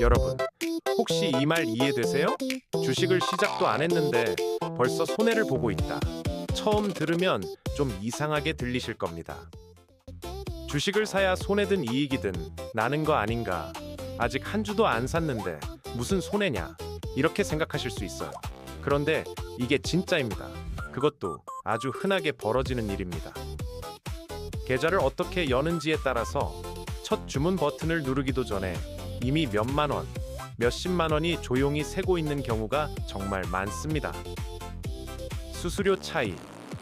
여러분, 혹시 이 말 이해되세요? 주식을 시작도 안 했는데 벌써 손해를 보고 있다. 처음 들으면 좀 이상하게 들리실 겁니다. 주식을 사야 손해든 이익이든 나는 거 아닌가? 아직 한 주도 안 샀는데 무슨 손해냐? 이렇게 생각하실 수 있어요. 그런데 이게 진짜입니다. 그것도 아주 흔하게 벌어지는 일입니다. 계좌를 어떻게 여는지에 따라서 첫 주문 버튼을 누르기도 전에 이미 몇만 원, 몇십만 원이 조용히 새고 있는 경우가 정말 많습니다. 수수료 차이,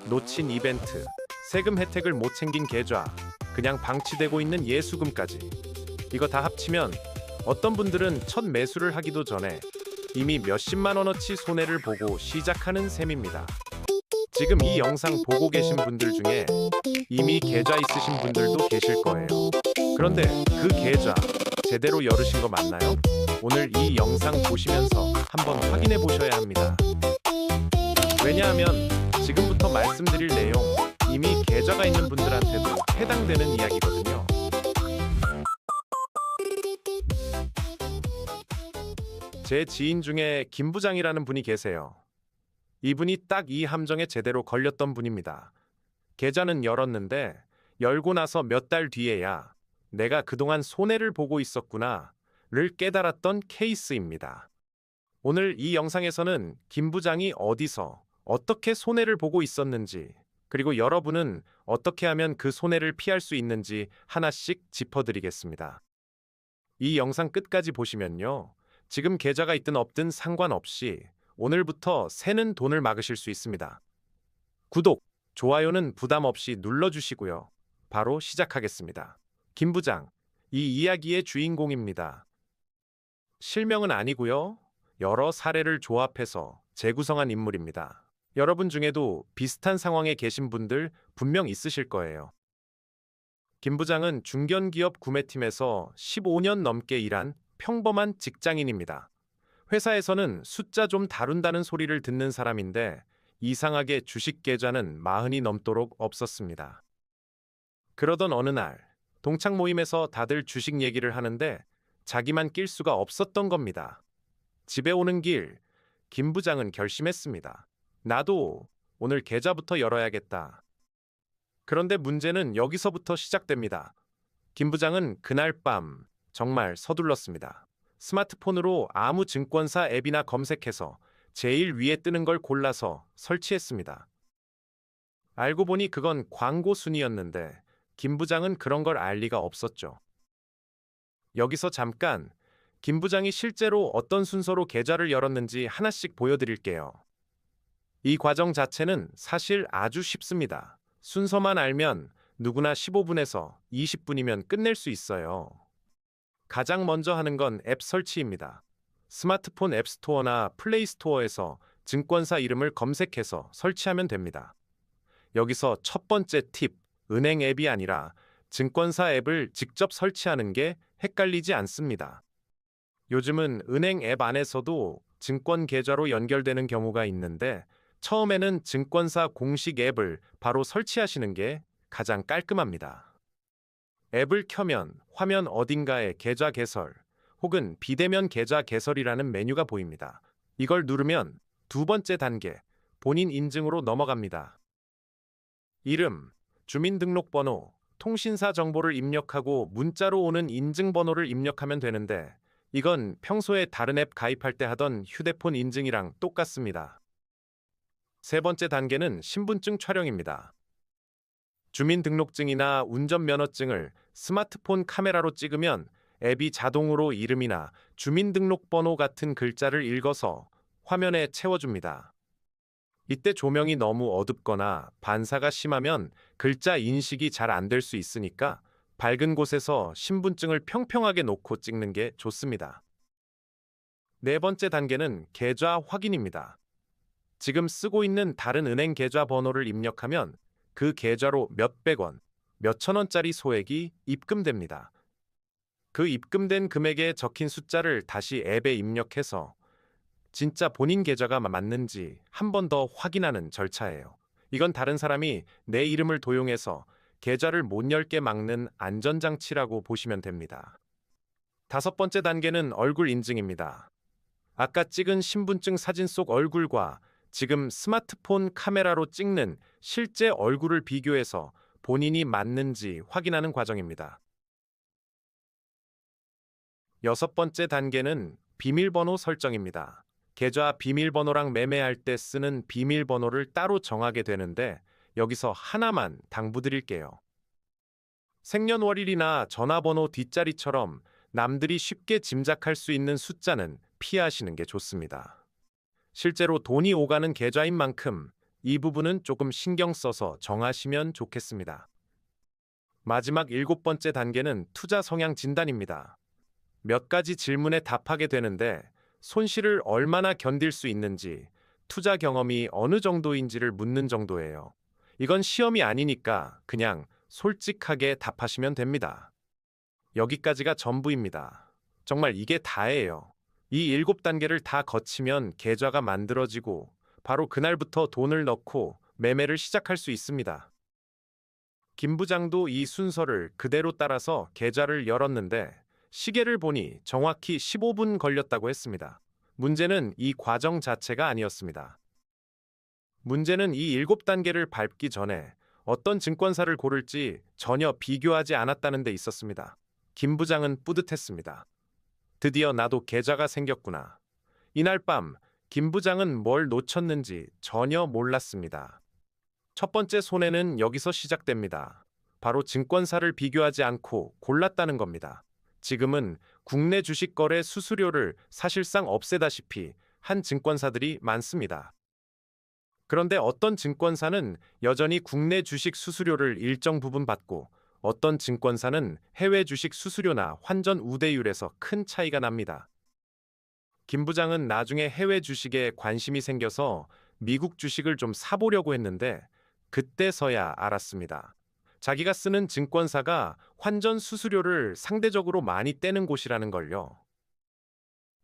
놓친 이벤트, 세금 혜택을 못 챙긴 계좌, 그냥 방치되고 있는 예수금까지. 이거 다 합치면 어떤 분들은 첫 매수를 하기도 전에 이미 몇십만 원어치 손해를 보고 시작하는 셈입니다. 지금 이 영상 보고 계신 분들 중에 이미 계좌 있으신 분들도 계실 거예요. 그런데 그 계좌 제대로 열으신 거 맞나요? 오늘 이 영상 보시면서 한번 확인해 보셔야 합니다. 왜냐하면 지금부터 말씀드릴 내용 이미 계좌가 있는 분들한테도 해당되는 이야기거든요. 제 지인 중에 김 부장이라는 분이 계세요. 이분이 딱 이 함정에 제대로 걸렸던 분입니다. 계좌는 열었는데 열고 나서 몇 달 뒤에야 내가 그동안 손해를 보고 있었구나를 깨달았던 케이스입니다. 오늘 이 영상에서는 김 부장이 어디서 어떻게 손해를 보고 있었는지, 그리고 여러분은 어떻게 하면 그 손해를 피할 수 있는지 하나씩 짚어드리겠습니다. 이 영상 끝까지 보시면요, 지금 계좌가 있든 없든 상관없이 오늘부터 새는 돈을 막으실 수 있습니다. 구독, 좋아요는 부담 없이 눌러주시고요. 바로 시작하겠습니다. 김 부장, 이 이야기의 주인공입니다. 실명은 아니고요. 여러 사례를 조합해서 재구성한 인물입니다. 여러분 중에도 비슷한 상황에 계신 분들 분명 있으실 거예요. 김 부장은 중견기업 구매팀에서 15년 넘게 일한 평범한 직장인입니다. 회사에서는 숫자 좀 다룬다는 소리를 듣는 사람인데 이상하게 주식 계좌는 40이 넘도록 없었습니다. 그러던 어느 날 동창 모임에서 다들 주식 얘기를 하는데 자기만 낄 수가 없었던 겁니다. 집에 오는 길 김 부장은 결심했습니다. 나도 오늘 계좌부터 열어야겠다. 그런데 문제는 여기서부터 시작됩니다. 김 부장은 그날 밤 정말 서둘렀습니다. 스마트폰으로 아무 증권사 앱이나 검색해서 제일 위에 뜨는 걸 골라서 설치했습니다. 알고 보니 그건 광고 순이었는데 김 부장은 그런 걸 알 리가 없었죠. 여기서 잠깐 김 부장이 실제로 어떤 순서로 계좌를 열었는지 하나씩 보여드릴게요. 이 과정 자체는 사실 아주 쉽습니다. 순서만 알면 누구나 15분에서 20분이면 끝낼 수 있어요. 가장 먼저 하는 건 앱 설치입니다. 스마트폰 앱스토어나 플레이스토어에서 증권사 이름을 검색해서 설치하면 됩니다. 여기서 첫 번째 팁, 은행 앱이 아니라 증권사 앱을 직접 설치하는 게 헷갈리지 않습니다. 요즘은 은행 앱 안에서도 증권 계좌로 연결되는 경우가 있는데 처음에는 증권사 공식 앱을 바로 설치하시는 게 가장 깔끔합니다. 앱을 켜면 화면 어딘가에 계좌 개설 혹은 비대면 계좌 개설이라는 메뉴가 보입니다. 이걸 누르면 두 번째 단계, 본인 인증으로 넘어갑니다. 이름, 주민등록번호, 통신사 정보를 입력하고 문자로 오는 인증번호를 입력하면 되는데 이건 평소에 다른 앱 가입할 때 하던 휴대폰 인증이랑 똑같습니다. 세 번째 단계는 신분증 촬영입니다. 주민등록증이나 운전면허증을 스마트폰 카메라로 찍으면 앱이 자동으로 이름이나 주민등록번호 같은 글자를 읽어서 화면에 채워줍니다. 이때 조명이 너무 어둡거나 반사가 심하면 글자 인식이 잘 안 될 수 있으니까 밝은 곳에서 신분증을 평평하게 놓고 찍는 게 좋습니다. 네 번째 단계는 계좌 확인입니다. 지금 쓰고 있는 다른 은행 계좌 번호를 입력하면 그 계좌로 몇백 원, 몇천 원짜리 소액이 입금됩니다. 그 입금된 금액에 적힌 숫자를 다시 앱에 입력해서 진짜 본인 계좌가 맞는지 한 번 더 확인하는 절차예요. 이건 다른 사람이 내 이름을 도용해서 계좌를 못 열게 막는 안전장치라고 보시면 됩니다. 다섯 번째 단계는 얼굴 인증입니다. 아까 찍은 신분증 사진 속 얼굴과 지금 스마트폰 카메라로 찍는 실제 얼굴을 비교해서 본인이 맞는지 확인하는 과정입니다. 여섯 번째 단계는 비밀번호 설정입니다. 계좌 비밀번호랑 매매할 때 쓰는 비밀번호를 따로 정하게 되는데 여기서 하나만 당부드릴게요. 생년월일이나 전화번호 뒷자리처럼 남들이 쉽게 짐작할 수 있는 숫자는 피하시는 게 좋습니다. 실제로 돈이 오가는 계좌인 만큼 이 부분은 조금 신경 써서 정하시면 좋겠습니다. 마지막 일곱 번째 단계는 투자 성향 진단입니다. 몇 가지 질문에 답하게 되는데 손실을 얼마나 견딜 수 있는지, 투자 경험이 어느 정도인지를 묻는 정도예요. 이건 시험이 아니니까 그냥 솔직하게 답하시면 됩니다. 여기까지가 전부입니다. 정말 이게 다예요. 이 일곱 단계를 다 거치면 계좌가 만들어지고 바로 그날부터 돈을 넣고 매매를 시작할 수 있습니다. 김 부장도 이 순서를 그대로 따라서 계좌를 열었는데 시계를 보니 정확히 15분 걸렸다고 했습니다. 문제는 이 과정 자체가 아니었습니다. 문제는 이 일곱 단계를 밟기 전에 어떤 증권사를 고를지 전혀 비교하지 않았다는 데 있었습니다. 김 부장은 뿌듯했습니다. 드디어 나도 계좌가 생겼구나. 이날 밤 김 부장은 뭘 놓쳤는지 전혀 몰랐습니다. 첫 번째 손해는 여기서 시작됩니다. 바로 증권사를 비교하지 않고 골랐다는 겁니다. 지금은 국내 주식 거래 수수료를 사실상 없애다시피 한 증권사들이 많습니다. 그런데 어떤 증권사는 여전히 국내 주식 수수료를 일정 부분 받고 어떤 증권사는 해외 주식 수수료나 환전 우대율에서 큰 차이가 납니다. 김 부장은 나중에 해외 주식에 관심이 생겨서 미국 주식을 좀 사보려고 했는데 그때서야 알았습니다. 자기가 쓰는 증권사가 환전 수수료를 상대적으로 많이 떼는 곳이라는 걸요.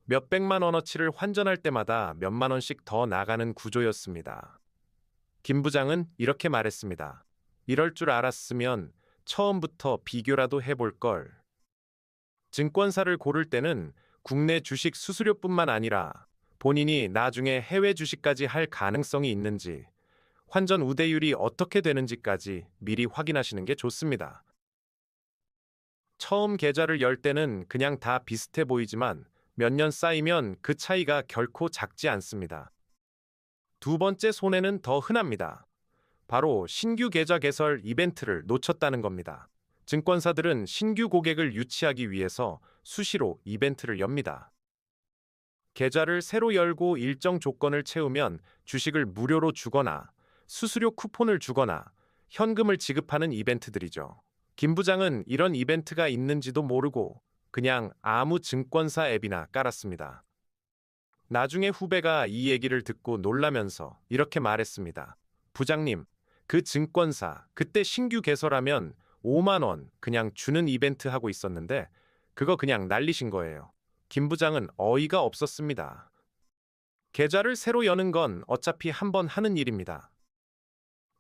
몇백만 원어치를 환전할 때마다 몇만 원씩 더 나가는 구조였습니다. 김 부장은 이렇게 말했습니다. 이럴 줄 알았으면 처음부터 비교라도 해볼 걸. 증권사를 고를 때는 국내 주식 수수료뿐만 아니라 본인이 나중에 해외 주식까지 할 가능성이 있는지, 환전 우대율이 어떻게 되는지까지 미리 확인하시는 게 좋습니다. 처음 계좌를 열 때는 그냥 다 비슷해 보이지만 몇 년 쌓이면 그 차이가 결코 작지 않습니다. 두 번째 손해는 더 흔합니다. 바로 신규 계좌 개설 이벤트를 놓쳤다는 겁니다. 증권사들은 신규 고객을 유치하기 위해서 수시로 이벤트를 엽니다. 계좌를 새로 열고 일정 조건을 채우면 주식을 무료로 주거나 수수료 쿠폰을 주거나 현금을 지급하는 이벤트들이죠. 김 부장은 이런 이벤트가 있는지도 모르고 그냥 아무 증권사 앱이나 깔았습니다. 나중에 후배가 이 얘기를 듣고 놀라면서 이렇게 말했습니다. 부장님, 그 증권사 그때 신규 개설하면 5만 원 그냥 주는 이벤트 하고 있었는데 그거 그냥 날리신 거예요. 김 부장은 어이가 없었습니다. 계좌를 새로 여는 건 어차피 한 번 하는 일입니다.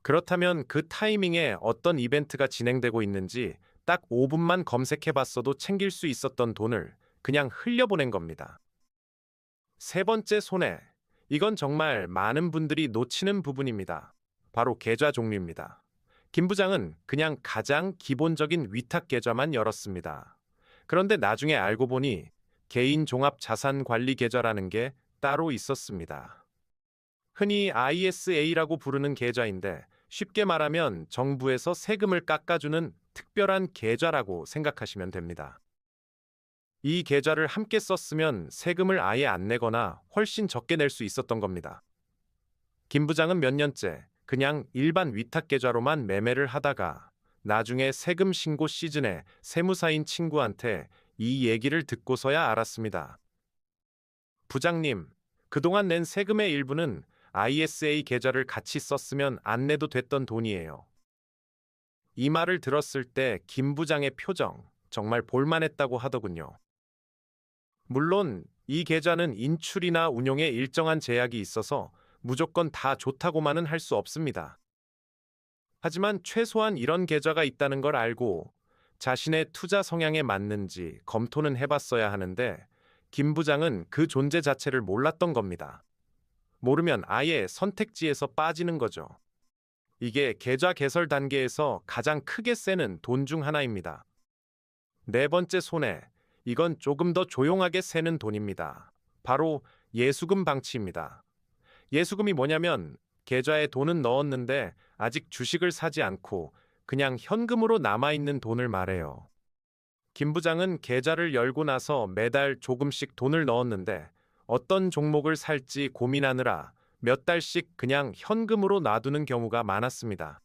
그렇다면 그 타이밍에 어떤 이벤트가 진행되고 있는지 딱 5분만 검색해 봤어도 챙길 수 있었던 돈을 그냥 흘려보낸 겁니다. 세 번째 손해. 이건 정말 많은 분들이 놓치는 부분입니다. 바로 계좌 종류입니다. 김 부장은 그냥 가장 기본적인 위탁 계좌만 열었습니다. 그런데 나중에 알고 보니 개인 종합 자산 관리 계좌라는 게 따로 있었습니다. 흔히 ISA라고 부르는 계좌인데 쉽게 말하면 정부에서 세금을 깎아주는 특별한 계좌라고 생각하시면 됩니다. 이 계좌를 함께 썼으면 세금을 아예 안 내거나 훨씬 적게 낼 수 있었던 겁니다. 김 부장은 몇 년째 그냥 일반 위탁 계좌로만 매매를 하다가 나중에 세금 신고 시즌에 세무사인 친구한테 이 얘기를 듣고서야 알았습니다. 부장님, 그동안 낸 세금의 일부는 ISA 계좌를 같이 썼으면 안 내도 됐던 돈이에요. 이 말을 들었을 때 김 부장의 표정 정말 볼만했다고 하더군요. 물론 이 계좌는 인출이나 운용에 일정한 제약이 있어서 무조건 다 좋다고만은 할 수 없습니다. 하지만 최소한 이런 계좌가 있다는 걸 알고 자신의 투자 성향에 맞는지 검토는 해봤어야 하는데 김 부장은 그 존재 자체를 몰랐던 겁니다. 모르면 아예 선택지에서 빠지는 거죠. 이게 계좌 개설 단계에서 가장 크게 새는 돈 중 하나입니다. 네 번째 손해. 이건 조금 더 조용하게 새는 돈입니다. 바로 예수금 방치입니다. 예수금이 뭐냐면 계좌에 돈은 넣었는데 아직 주식을 사지 않고 그냥 현금으로 남아있는 돈을 말해요. 김 부장은 계좌를 열고 나서 매달 조금씩 돈을 넣었는데 어떤 종목을 살지 고민하느라 몇 달씩 그냥 현금으로 놔두는 경우가 많았습니다.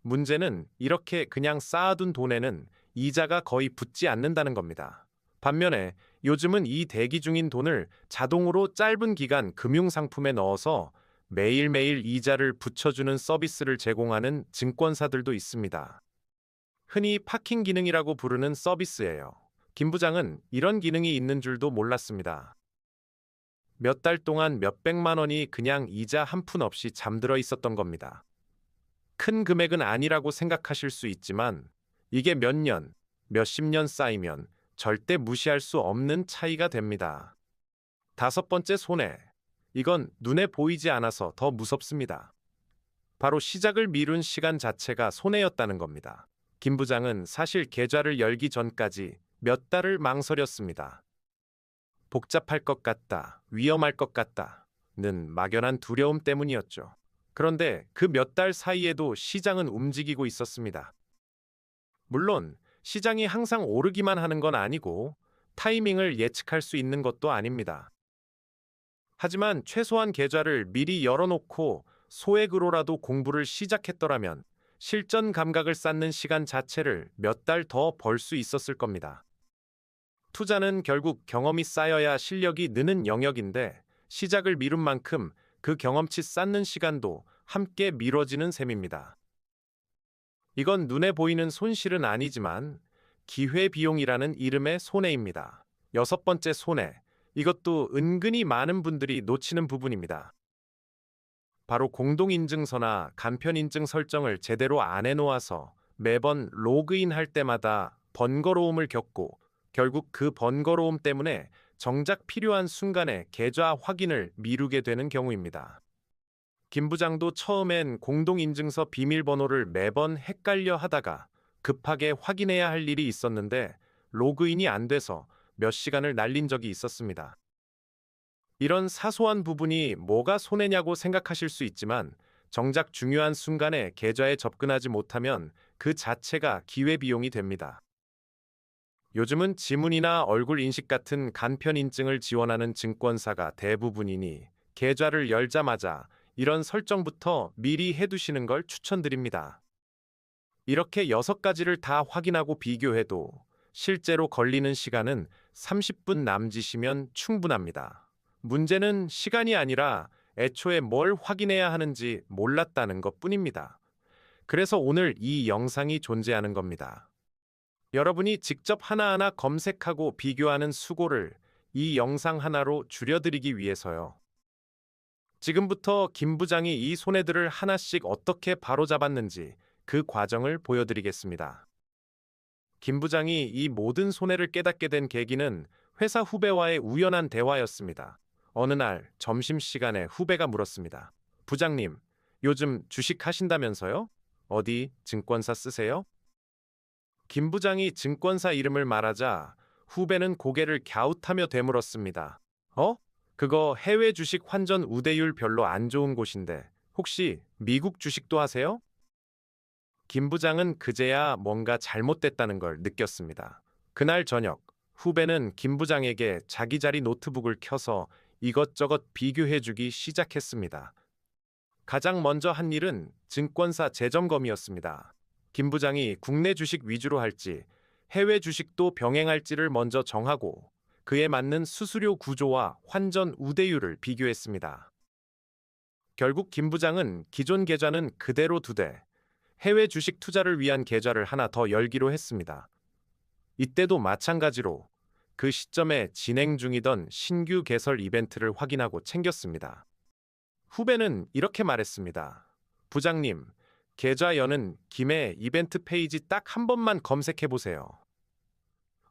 문제는 이렇게 그냥 쌓아둔 돈에는 이자가 거의 붙지 않는다는 겁니다. 반면에 요즘은 이 대기 중인 돈을 자동으로 짧은 기간 금융상품에 넣어서 매일매일 이자를 붙여주는 서비스를 제공하는 증권사들도 있습니다. 흔히 파킹 기능이라고 부르는 서비스예요. 김 부장은 이런 기능이 있는 줄도 몰랐습니다. 몇 달 동안 몇백만 원이 그냥 이자 한 푼 없이 잠들어 있었던 겁니다. 큰 금액은 아니라고 생각하실 수 있지만 이게 몇 년, 몇십 년 쌓이면 절대 무시할 수 없는 차이가 됩니다. 다섯 번째 손해. 이건 눈에 보이지 않아서 더 무섭습니다. 바로 시작을 미룬 시간 자체가 손해였다는 겁니다. 김 부장은 사실 계좌를 열기 전까지 몇 달을 망설였습니다. 복잡할 것 같다, 위험할 것 같다는 막연한 두려움 때문이었죠. 그런데 그 몇 달 사이에도 시장은 움직이고 있었습니다. 물론 시장이 항상 오르기만 하는 건 아니고 타이밍을 예측할 수 있는 것도 아닙니다. 하지만 최소한 계좌를 미리 열어놓고 소액으로라도 공부를 시작했더라면 실전 감각을 쌓는 시간 자체를 몇 달 더 벌 수 있었을 겁니다. 투자는 결국 경험이 쌓여야 실력이 느는 영역인데 시작을 미룬 만큼 그 경험치 쌓는 시간도 함께 미뤄지는 셈입니다. 이건 눈에 보이는 손실은 아니지만 기회비용이라는 이름의 손해입니다. 여섯 번째 손해. 이것도 은근히 많은 분들이 놓치는 부분입니다. 바로 공동인증서나 간편인증 설정을 제대로 안 해놓아서 매번 로그인할 때마다 번거로움을 겪고 결국 그 번거로움 때문에 정작 필요한 순간에 계좌 확인을 미루게 되는 경우입니다. 김 부장도 처음엔 공동인증서 비밀번호를 매번 헷갈려 하다가 급하게 확인해야 할 일이 있었는데 로그인이 안 돼서 몇 시간을 날린 적이 있었습니다. 이런 사소한 부분이 뭐가 손해냐고 생각하실 수 있지만 정작 중요한 순간에 계좌에 접근하지 못하면 그 자체가 기회비용이 됩니다. 요즘은 지문이나 얼굴 인식 같은 간편 인증을 지원하는 증권사가 대부분이니 계좌를 열자마자 이런 설정부터 미리 해두시는 걸 추천드립니다. 이렇게 6가지를 다 확인하고 비교해도 실제로 걸리는 시간은 30분 남짓이면 충분합니다. 문제는 시간이 아니라 애초에 뭘 확인해야 하는지 몰랐다는 것 뿐입니다. 그래서 오늘 이 영상이 존재하는 겁니다. 여러분이 직접 하나하나 검색하고 비교하는 수고를 이 영상 하나로 줄여드리기 위해서요. 지금부터 김 부장이 이 손해들을 하나씩 어떻게 바로잡았는지 그 과정을 보여드리겠습니다. 김 부장이 이 모든 손해를 깨닫게 된 계기는 회사 후배와의 우연한 대화였습니다. 어느 날 점심시간에 후배가 물었습니다. 부장님, 요즘 주식 하신다면서요? 어디 증권사 쓰세요? 김 부장이 증권사 이름을 말하자 후배는 고개를 갸웃하며 되물었습니다. 그거 해외 주식 환전 우대율 별로 안 좋은 곳인데 혹시 미국 주식도 하세요? 김 부장은 그제야 뭔가 잘못됐다는 걸 느꼈습니다. 그날 저녁 후배는 김 부장에게 자기 자리 노트북을 켜서 이것저것 비교해주기 시작했습니다. 가장 먼저 한 일은 증권사 재점검이었습니다. 김 부장이 국내 주식 위주로 할지 해외 주식도 병행할지를 먼저 정하고 그에 맞는 수수료 구조와 환전 우대율을 비교했습니다. 결국 김 부장은 기존 계좌는 그대로 두되 해외 주식 투자를 위한 계좌를 하나 더 열기로 했습니다. 이때도 마찬가지로 그 시점에 진행 중이던 신규 개설 이벤트를 확인하고 챙겼습니다. 후배는 이렇게 말했습니다. 부장님, 계좌 여는 김에 이벤트 페이지 딱 한 번만 검색해 보세요.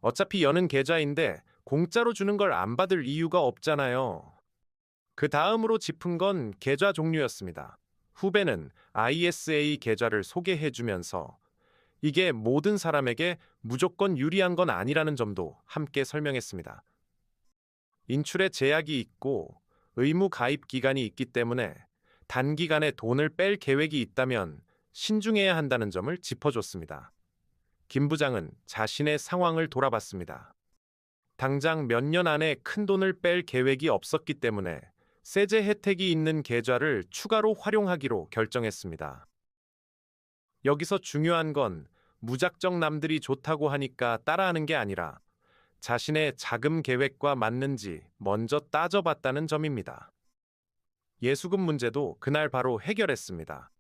어차피 여는 계좌인데 공짜로 주는 걸 안 받을 이유가 없잖아요. 그 다음으로 짚은 건 계좌 종류였습니다. 후배는 ISA 계좌를 소개해 주면서 이게 모든 사람에게 무조건 유리한 건 아니라는 점도 함께 설명했습니다. 인출에 제약이 있고 의무 가입 기간이 있기 때문에 단기간에 돈을 뺄 계획이 있다면 신중해야 한다는 점을 짚어줬습니다. 김 부장은 자신의 상황을 돌아봤습니다. 당장 몇 년 안에 큰 돈을 뺄 계획이 없었기 때문에 세제 혜택이 있는 계좌를 추가로 활용하기로 결정했습니다. 여기서 중요한 건 무작정 남들이 좋다고 하니까 따라하는 게 아니라 자신의 자금 계획과 맞는지 먼저 따져봤다는 점입니다. 예수금 문제도 그날 바로 해결했습니다.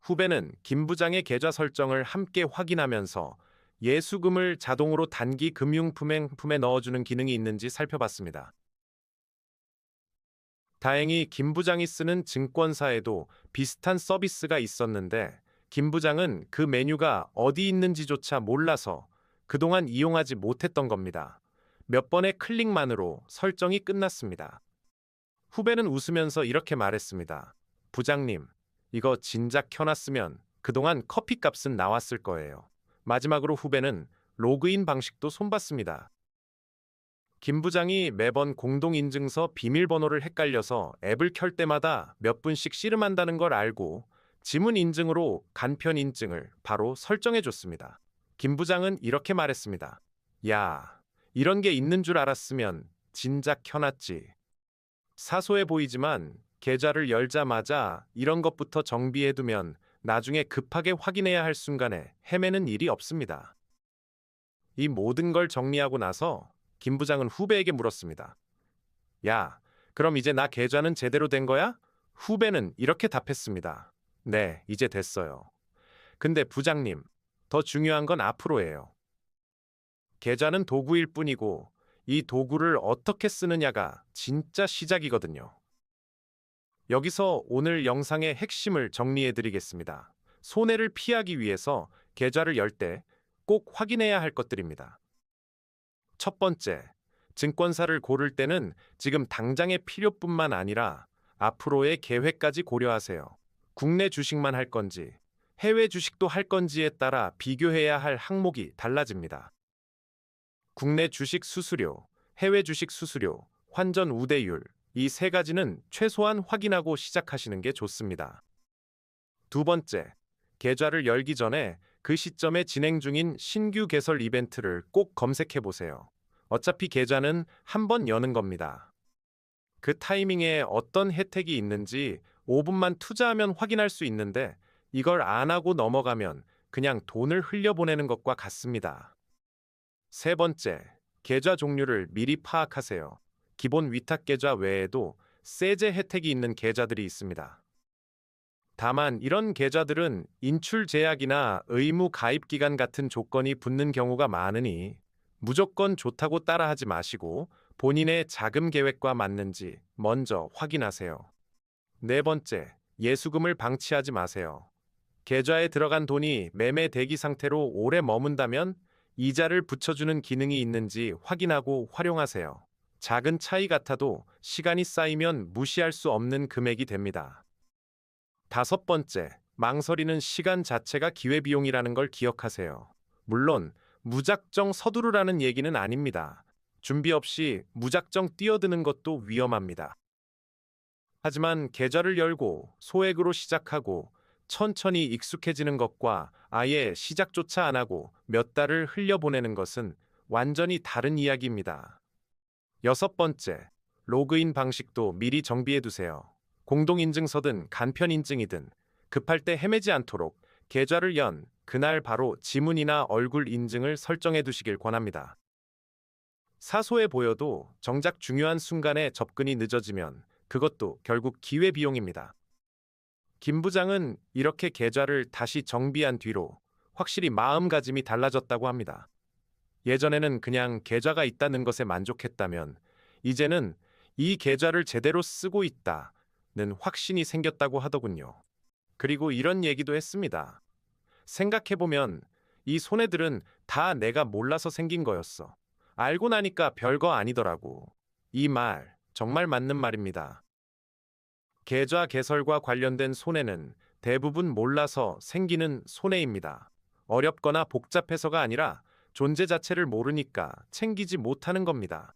후배는 김 부장의 계좌 설정을 함께 확인하면서 예수금을 자동으로 단기 금융품에 넣어주는 기능이 있는지 살펴봤습니다. 다행히 김 부장이 쓰는 증권사에도 비슷한 서비스가 있었는데 김 부장은 그 메뉴가 어디 있는지조차 몰라서 그동안 이용하지 못했던 겁니다. 몇 번의 클릭만으로 설정이 끝났습니다. 후배는 웃으면서 이렇게 말했습니다. 부장님, 이거 진작 켜놨으면 그동안 커피값은 나왔을 거예요. 마지막으로 후배는 로그인 방식도 손봤습니다. 김 부장이 매번 공동인증서 비밀번호를 헷갈려서 앱을 켤 때마다 몇 분씩 씨름한다는 걸 알고 지문 인증으로 간편 인증을 바로 설정해 줬습니다. 김 부장은 이렇게 말했습니다. 야, 이런 게 있는 줄 알았으면 진작 켜놨지. 사소해 보이지만 계좌를 열자마자 이런 것부터 정비해두면 나중에 급하게 확인해야 할 순간에 헤매는 일이 없습니다. 이 모든 걸 정리하고 나서 김 부장은 후배에게 물었습니다. 야, 그럼 이제 나 계좌는 제대로 된 거야? 후배는 이렇게 답했습니다. 네, 이제 됐어요. 근데 부장님, 더 중요한 건 앞으로예요. 계좌는 도구일 뿐이고 이 도구를 어떻게 쓰느냐가 진짜 시작이거든요. 여기서 오늘 영상의 핵심을 정리해 드리겠습니다. 손해를 피하기 위해서 계좌를 열 때 꼭 확인해야 할 것들입니다. 첫 번째, 증권사를 고를 때는 지금 당장의 필요뿐만 아니라 앞으로의 계획까지 고려하세요. 국내 주식만 할 건지, 해외 주식도 할 건지에 따라 비교해야 할 항목이 달라집니다. 국내 주식 수수료, 해외 주식 수수료, 환전 우대율, 이 세 가지는 최소한 확인하고 시작하시는 게 좋습니다. 두 번째, 계좌를 열기 전에 그 시점에 진행 중인 신규 개설 이벤트를 꼭 검색해 보세요. 어차피 계좌는 한 번 여는 겁니다. 그 타이밍에 어떤 혜택이 있는지 5분만 투자하면 확인할 수 있는데 이걸 안 하고 넘어가면 그냥 돈을 흘려보내는 것과 같습니다. 세 번째, 계좌 종류를 미리 파악하세요. 기본 위탁 계좌 외에도 세제 혜택이 있는 계좌들이 있습니다. 다만 이런 계좌들은 인출 제약이나 의무 가입 기간 같은 조건이 붙는 경우가 많으니 무조건 좋다고 따라하지 마시고 본인의 자금 계획과 맞는지 먼저 확인하세요. 네 번째, 예수금을 방치하지 마세요. 계좌에 들어간 돈이 매매 대기 상태로 오래 머문다면 이자를 붙여주는 기능이 있는지 확인하고 활용하세요. 작은 차이 같아도 시간이 쌓이면 무시할 수 없는 금액이 됩니다. 다섯 번째, 망설이는 시간 자체가 기회비용이라는 걸 기억하세요. 물론 무작정 서두르라는 얘기는 아닙니다. 준비 없이 무작정 뛰어드는 것도 위험합니다. 하지만 계좌를 열고 소액으로 시작하고 천천히 익숙해지는 것과 아예 시작조차 안 하고 몇 달을 흘려보내는 것은 완전히 다른 이야기입니다. 여섯 번째, 로그인 방식도 미리 정비해 두세요. 공동인증서든 간편인증이든 급할 때 헤매지 않도록 계좌를 연 그날 바로 지문이나 얼굴 인증을 설정해 두시길 권합니다. 사소해 보여도 정작 중요한 순간에 접근이 늦어지면 그것도 결국 기회비용입니다. 김 부장은 이렇게 계좌를 다시 정비한 뒤로 확실히 마음가짐이 달라졌다고 합니다. 예전에는 그냥 계좌가 있다는 것에 만족했다면 이제는 이 계좌를 제대로 쓰고 있다는 확신이 생겼다고 하더군요. 그리고 이런 얘기도 했습니다. 생각해보면 이 손해들은 다 내가 몰라서 생긴 거였어. 알고 나니까 별거 아니더라고. 이 말 정말 맞는 말입니다. 계좌 개설과 관련된 손해는 대부분 몰라서 생기는 손해입니다. 어렵거나 복잡해서가 아니라 존재 자체를 모르니까 챙기지 못하는 겁니다.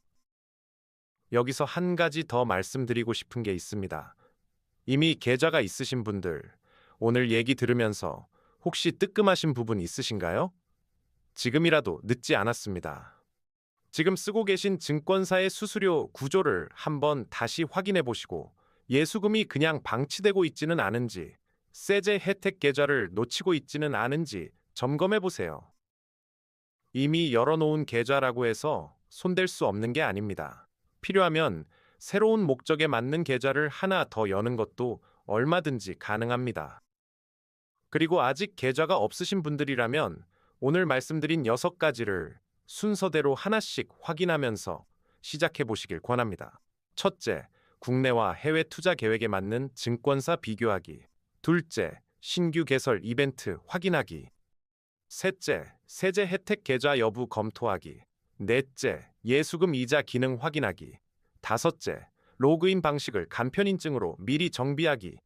여기서 한 가지 더 말씀드리고 싶은 게 있습니다. 이미 계좌가 있으신 분들, 오늘 얘기 들으면서 혹시 뜨끔하신 부분 있으신가요? 지금이라도 늦지 않았습니다. 지금 쓰고 계신 증권사의 수수료 구조를 한번 다시 확인해 보시고 예수금이 그냥 방치되고 있지는 않은지, 세제 혜택 계좌를 놓치고 있지는 않은지 점검해 보세요. 이미 열어놓은 계좌라고 해서 손댈 수 없는 게 아닙니다. 필요하면 새로운 목적에 맞는 계좌를 하나 더 여는 것도 얼마든지 가능합니다. 그리고 아직 계좌가 없으신 분들이라면 오늘 말씀드린 6가지를 순서대로 하나씩 확인하면서 시작해 보시길 권합니다. 첫째, 국내와 해외 투자 계획에 맞는 증권사 비교하기. 둘째, 신규 개설 이벤트 확인하기. 셋째, 세제 혜택 계좌 여부 검토하기. 넷째, 예수금 이자 기능 확인하기. 다섯째, 로그인 방식을 간편 인증으로 미리 정비하기.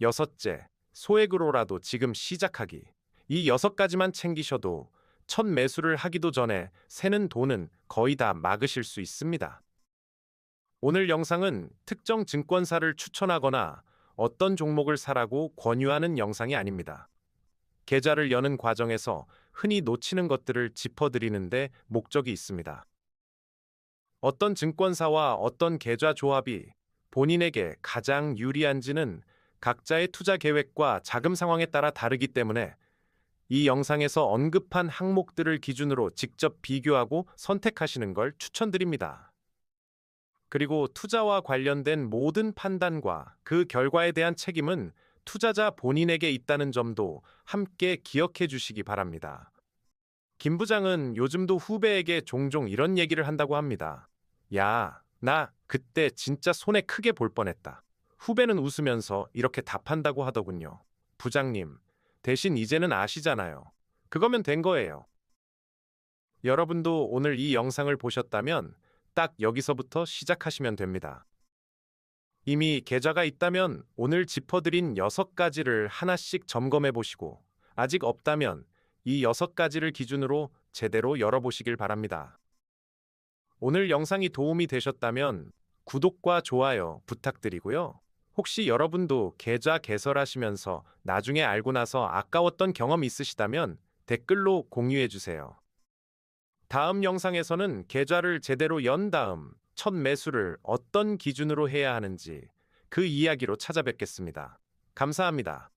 여섯째, 소액으로라도 지금 시작하기. 이 6가지만 챙기셔도 첫 매수를 하기도 전에 새는 돈은 거의 다 막으실 수 있습니다. 오늘 영상은 특정 증권사를 추천하거나 어떤 종목을 사라고 권유하는 영상이 아닙니다. 계좌를 여는 과정에서 흔히 놓치는 것들을 짚어드리는데 목적이 있습니다. 어떤 증권사와 어떤 계좌 조합이 본인에게 가장 유리한지는 각자의 투자 계획과 자금 상황에 따라 다르기 때문에 이 영상에서 언급한 항목들을 기준으로 직접 비교하고 선택하시는 걸 추천드립니다. 그리고 투자와 관련된 모든 판단과 그 결과에 대한 책임은 투자자 본인에게 있다는 점도 함께 기억해 주시기 바랍니다. 김 부장은 요즘도 후배에게 종종 이런 얘기를 한다고 합니다. 야, 나 그때 진짜 손해 크게 볼 뻔했다. 후배는 웃으면서 이렇게 답한다고 하더군요. 부장님, 대신 이제는 아시잖아요. 그거면 된 거예요. 여러분도 오늘 이 영상을 보셨다면 딱 여기서부터 시작하시면 됩니다. 이미 계좌가 있다면 오늘 짚어드린 6가지를 하나씩 점검해 보시고 아직 없다면 이 6가지를 기준으로 제대로 열어보시길 바랍니다. 오늘 영상이 도움이 되셨다면 구독과 좋아요 부탁드리고요. 혹시 여러분도 계좌 개설하시면서 나중에 알고 나서 아까웠던 경험 있으시다면 댓글로 공유해 주세요. 다음 영상에서는 계좌를 제대로 연 다음 첫 매수를 어떤 기준으로 해야 하는지 그 이야기로 찾아뵙겠습니다. 감사합니다.